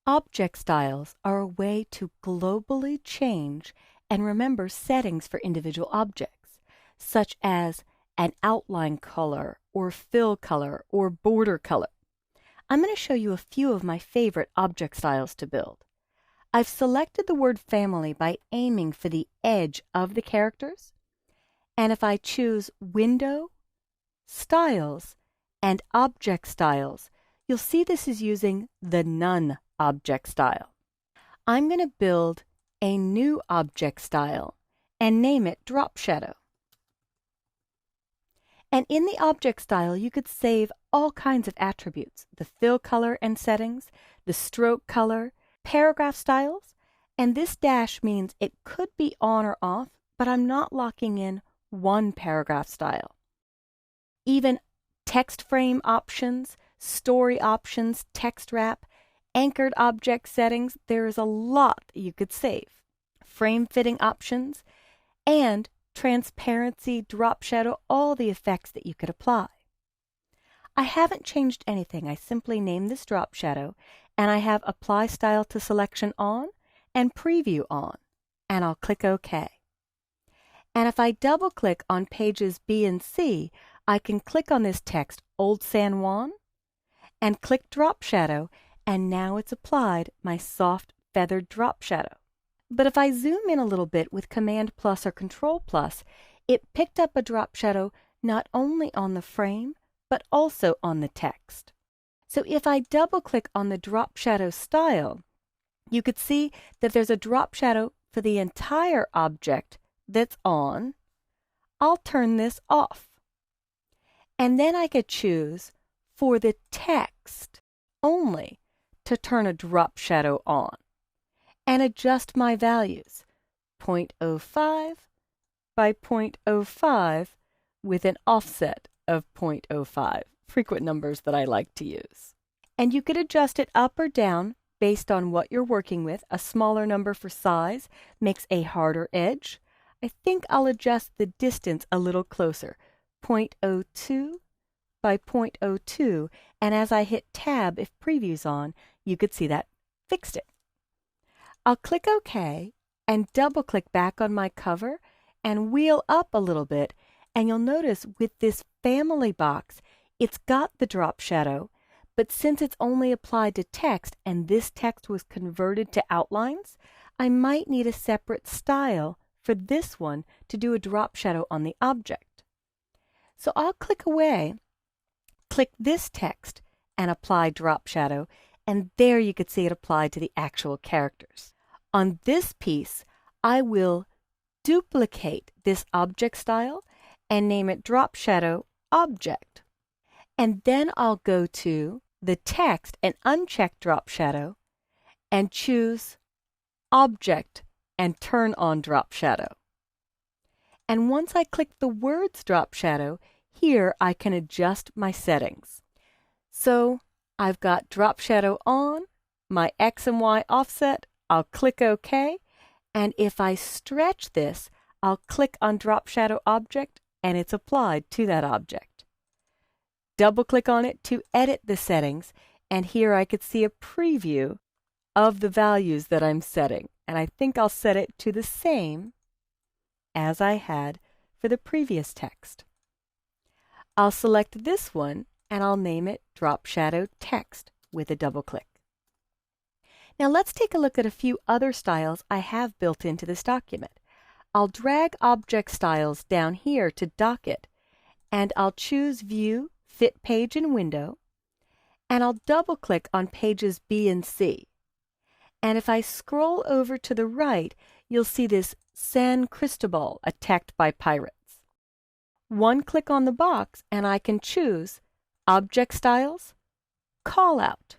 Object styles are a way to globally change and remember settings for individual objects, such as an outline color or fill color or border color. I'm going to show you a few of my favorite object styles to build. I've selected the word family by aiming for the edge of the characters, and if I choose Window, Styles, and Object Styles, you'll see this is using the None object style. I'm going to build a new object style and name it Drop Shadow. And in the object style, you could save all kinds of attributes: the fill color and settings, the stroke color, paragraph styles, and this dash means it could be on or off, but I'm not locking in one paragraph style. Even text frame options, story options, text wrap, anchored object settings, there is a lot you could save. Frame fitting options, and transparency, drop shadow, all the effects that you could apply. I haven't changed anything. I simply named this drop shadow, and I have apply style to selection on and preview on, and I'll click OK. And if I double click on pages B and C, I can click on this text, Old San Juan, and click drop shadow, and now it's applied my soft feathered drop shadow. But if I zoom in a little bit with Command plus or Control plus, it picked up a drop shadow not only on the frame, but also on the text. So if I double click on the drop shadow style, you could see that there's a drop shadow for the entire object that's on. I'll turn this off. And then I could choose for the text only to turn a drop shadow on and adjust my values, 0.05 by 0.05 with an offset of 0.05, frequent numbers that I like to use. And you could adjust it up or down based on what you're working with. A smaller number for size makes a harder edge. I think I'll adjust the distance a little closer, 0.02 by 0.02, and as I hit Tab if preview's on, you could see that fixed it. I'll click OK and double click back on my cover and wheel up a little bit, and you'll notice with this family box, it's got the drop shadow, but since it's only applied to text and this text was converted to outlines, I might need a separate style for this one to do a drop shadow on the object. So I'll click away, click this text, and apply drop shadow, and there you could see it applied to the actual characters. On this piece, I will duplicate this object style and name it Drop Shadow Object. And then I'll go to the text and uncheck Drop Shadow and choose Object and turn on Drop Shadow. And once I click the words Drop Shadow, here I can adjust my settings. So I've got drop shadow on, my X and Y offset, I'll click OK, and if I stretch this, I'll click on drop shadow object and it's applied to that object. Double click on it to edit the settings, and here I could see a preview of the values that I'm setting, and I think I'll set it to the same as I had for the previous text. I'll select this one and I'll name it Drop Shadow Text with a double click. Now let's take a look at a few other styles I have built into this document. I'll drag object styles down here to Docket, and I'll choose View, Fit Page and Window, and I'll double click on pages B and C. And if I scroll over to the right, you'll see this San Cristobal attacked by pirates. One click on the box and I can choose Object Styles, Call Out.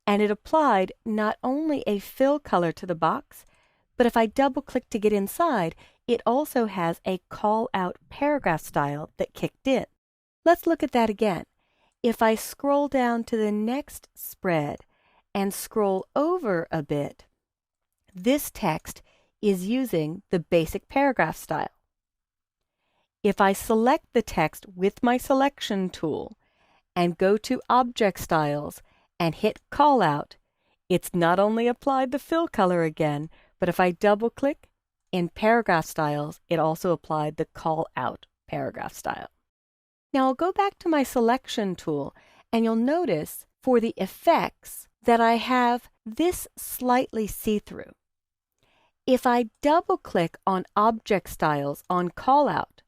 And it applied not only a fill color to the box, but if I double click to get inside, it also has a call out paragraph style that kicked in. Let's look at that again. If I scroll down to the next spread and scroll over a bit, this text is using the basic paragraph style. If I select the text with my selection tool and go to Object Styles and hit Call Out, It's not only applied the fill color again, but if I double click in paragraph styles, it also applied the call out paragraph style. Now I'll go back to my selection tool and you'll notice for the effects that I have this slightly see-through. If I double click on object styles on callout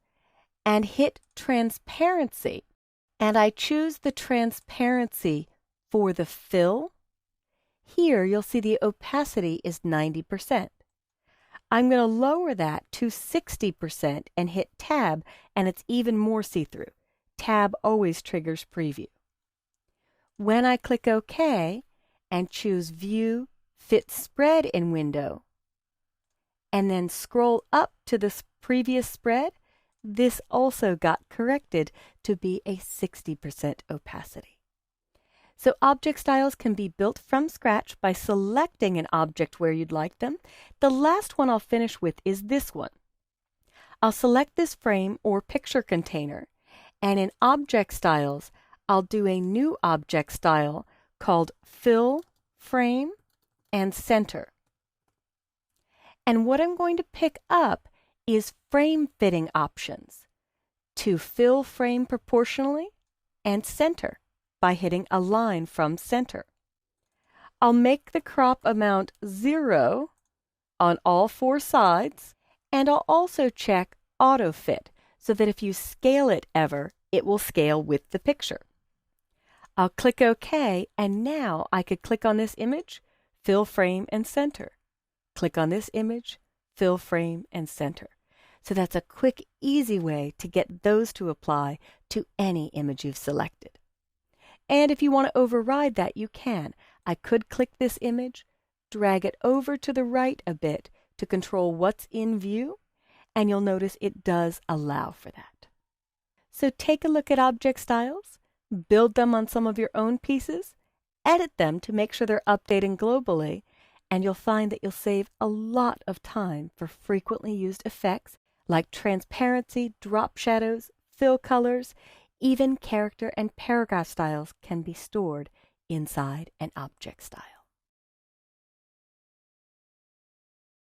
and hit transparency, and I choose the transparency for the fill, here you'll see the opacity is 90%. I'm going to lower that to 60% and hit tab, and it's even more see-through. Tab always triggers preview. When I click OK and choose View Fit Spread in Window, and then scroll up to this previous spread, this also got corrected to be a 60% opacity. So object styles can be built from scratch by selecting an object where you'd like them. The last one I'll finish with is this one. I'll select this frame or picture container, and in object styles, I'll do a new object style called Fill, Frame, and Center. And what I'm going to pick up is frame fitting options to fill frame proportionally and center by hitting Align from Center. I'll make the crop amount 0 on all 4 sides, and I'll also check Auto Fit so that if you scale it ever, it will scale with the picture. I'll click OK, and now I could click on this image, fill frame and center. Click on this image, fill frame and center. So that's a quick, easy way to get those to apply to any image you've selected. And if you want to override that, you can. I could click this image, drag it over to the right a bit to control what's in view, and you'll notice it does allow for that. So take a look at object styles, build them on some of your own pieces, edit them to make sure they're updating globally, and you'll find that you'll save a lot of time for frequently used effects like transparency, drop shadows, fill colors. Even character and paragraph styles can be stored inside an object style.